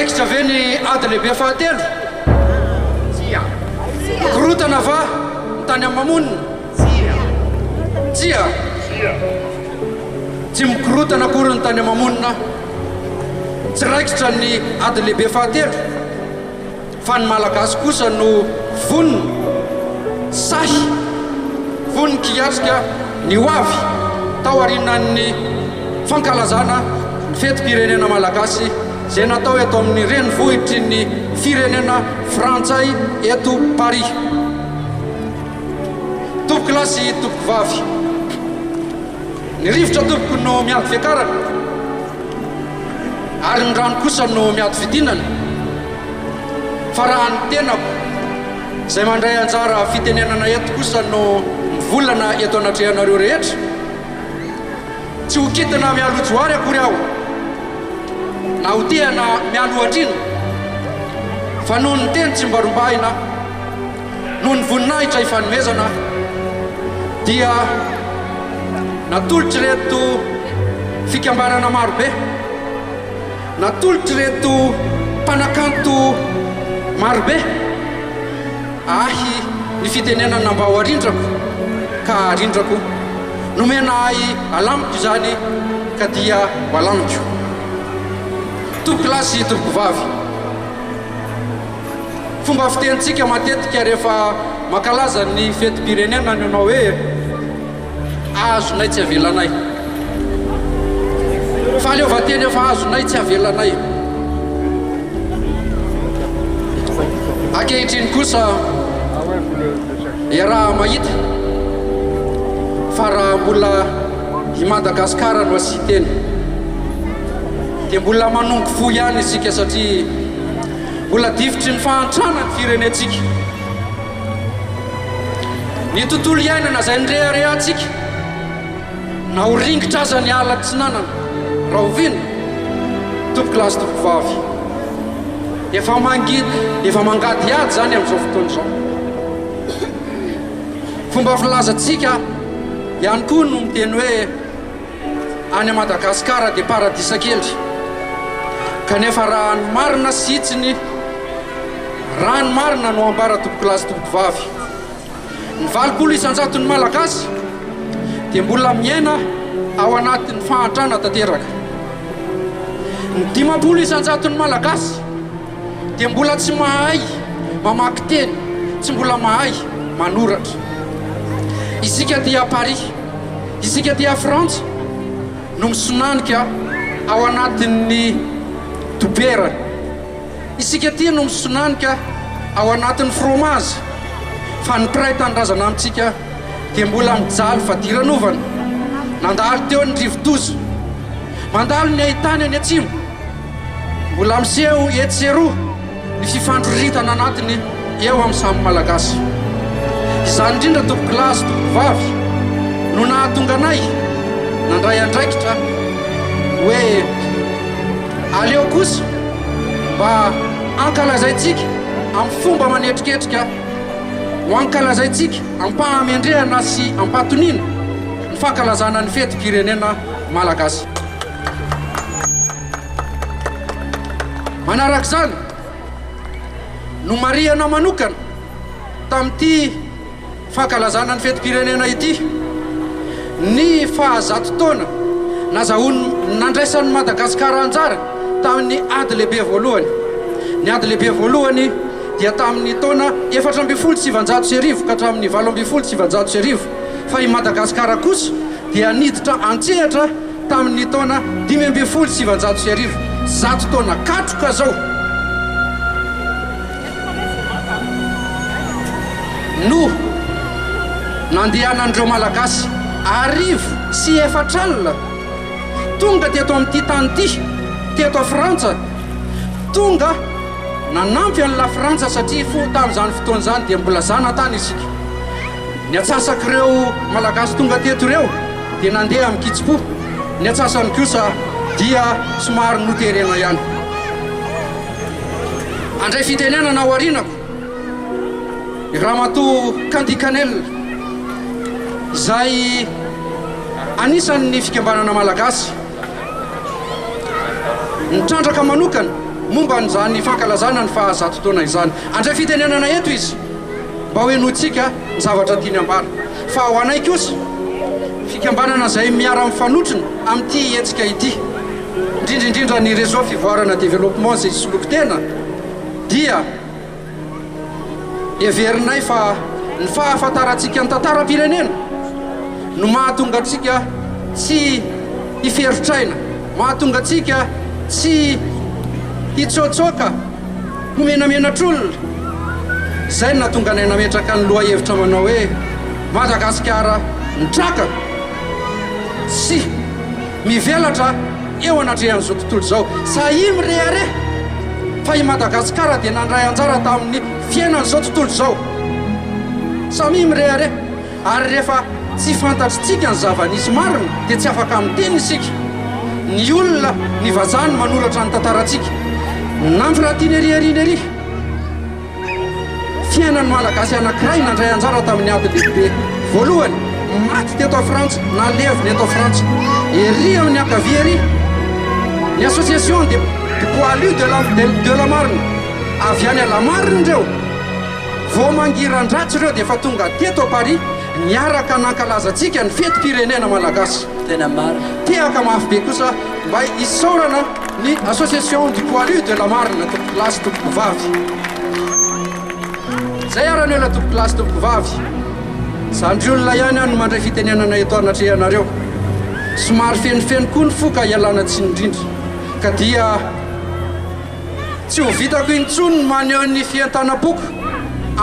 raikitra ve ny ady lehibe fahatelo korotana va ny tany amin'ny mamonina tsia tsy mikorotana akory ny tany amin'ny mamonina tsy raikitra ny ady lehibe fahatelo fa ny malagasy kosa no vonina sahy voniny kiatrika ny hoavy tao arinan'ny fankalazana ny fetim-pirenena malagasy zay natao eto amin'ny renivohitry ny firenena frantsay eto Paris. Tompoko lahy sy tompoko vavy, ny rivotra tompoko no miady fiakarana ary ny rano kosa no miady fidinana, fa raha ny tenako zay mandray anjara fitenenana eto kosa no mivolana eto anatrehanareo rehetra, tsy ho kitina mialojoary akory aho na ho tiana mialohatrina, fa noho ny teny tsy mbarombaina, noho ny voninahitra ifanomezana, dia natolotry reto fikambanana marobe, natolotry reto mpanakanto marobe ahy ny fitenenana mba ho arindrako ka arindrako, nomena ahy alamiko izany ka dia ho alamiko. Tompoko lahy sy tompoko vavy, fomba fitenitsika matetika rehefa makalaza ny fetim-pirenena ny anao hoe azonay tsy avelanay, fahaleovan-teny efa azonay tsy avelanay. Ankehitriny kosa raha mahita fa raha mbola i Madagasikara no asiteny dia mbola manongo fo ihany isika, satria mbola difitry ny fahantrana ny firenetsika, ny tontolo iainana zay nirehariatsika na ho ringitra aza ny ala tsy nanana raha hovina. Tompoko lahy sy tompoko vavy, efa mangidy efa mangady ady zany amin'izao fotoana izao. Fomba filazantsika ihany koa no miteny hoe any Madagasikara dia paradisa kely, kanefa raha ny marina sitsiny, raha ny marina no ambara tompoko lahy sy tompoko vavy. Ny 20 isan-jaton'ny malagasy dia mbola miaina ao anatin'ny fahantrana tanteraka. Ny 50 isan-jaton'ny malagasy dia mbola tsy mahay mamaky teny, tsy mbola mahay manoratra. Isika dia Paris, isika dia Frantsa no misonanika ao anatin'ny dobera, isika tia no misonanika ao anatin'ny fromage, fa ny mpiray tanindrazana amintsika dia mbola mijaly fa diranovana. Nandalo teo ny rivo-doza, mandalo ny ahitany any atsimo, mbola miseho etsero ny fifandroritana anatiny eo amin'ny samy malagasy. Izany indrindra tompoko lahy sy tompoko vavy no nahatonga anay nandray andraikitra hoe aleo kosa mba ankalazaitsika amin'ny fomba manetriketrika, ho ankalazaitsika ampahamendrehana sy ampatoniana ny fankalazana ny fetim-pirenena malagasy. Manaraka izany no mariana manokana tamin'ity fankalazana ny fetim-pirenena ity, ny fahazato taona nazahoany nandraisan'ny Madagasikara anjara tamin'ny ady lehibe voalohany. Ny ady lehibe voalohany dia tamin'ny taona 1770 ka hatramin'ny 1770, fa i Madagasikara kosa dia niditra antsehatra tamin'ny taona 1770, 100 taona katroka zao no nandehanandreo malagasy 104 alina tonga teto amin'ity tany ity, teto a Frantsa, tonga nanampy an'la Frantsa satria fo tamin'izany fotoana izany dia mbola zanatany isika. Ny atsasaka ireo malagasy tonga teto ireo dia nandeha amin'ny kitsipo, ny atsasany kosa dia somary noterena ihany. Andray fitenenana ao arinako i Ramatoa Kandikanel, izay anisan'ny fikambanana malagasy, nitrandraka manokana momba n'izany fankalazana ny fahazato taona izany andray fitenenana eto izy mba hoenotsika ny zavatra tiany ambara fa ho anay kosa fikambanana izay miara mifanotrina amin'ity hetsika ity indrindraindrindra ny réseau fivoarana développement izay soloko tena dia everinay fa ny fahafantarantsika ny tantaram-pirenena no mahatonga antsika tsy hiferotraina mahatonga antsika tsy hitsotsoka homenamenatr'olona izay natonga anay nametraka ny loha hevitra manao hoe Madagasikara mitraka sy mivelatra eo anatrehan'izao tontolo izao sahim rehare fa i Madagasikara dia nandray anjara tamin'ny fiainan'izao tontolo izao samy mirehare ary rehefa tsy fantatritsika ny zava-nisy marina dia tsy afaka miteny isika ny olona ny vazany manoratra ny tantarantsika nampiratiny erierinery fiainan'ny malagasy anankiray nandray anjara tamin'ny ady lehibe voalohany maty teto a Frantsa na leviny eto a Frantsa ery amin'ny ankavia ery ny association de poilus de la marine avy any a la marine ireo vao mangiran-dratsy ireo dia efa tonga teto a Paris niaraka nankalazatsika ny fety-pirenena malagasy tena marina tehaka mafy be kosa mba isaorana ny association du poilu de la marine tompoko lasy tompoko vavy zay arany ola tompoko lasy tompoko vavy zandry olona ihany any mandray fitenenana eto anatrehanareo somary fenofeno koa ny foka ialana tsy indrindra ka dia tsy ho vitako intsony ny maneho ny fientanam-poko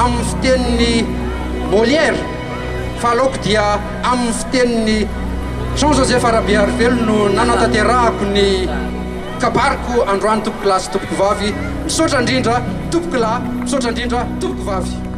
amin'ny fitenin'ny Molière fa aleoko dia amin'ny fitenin'ny Jean Joseph Arabe Arivelo no nanatanterahako ny kabariko androany tompoko lasy tompoko vavy misaotra indrindra tompoko lahy misaotra indrindra tompoko vavy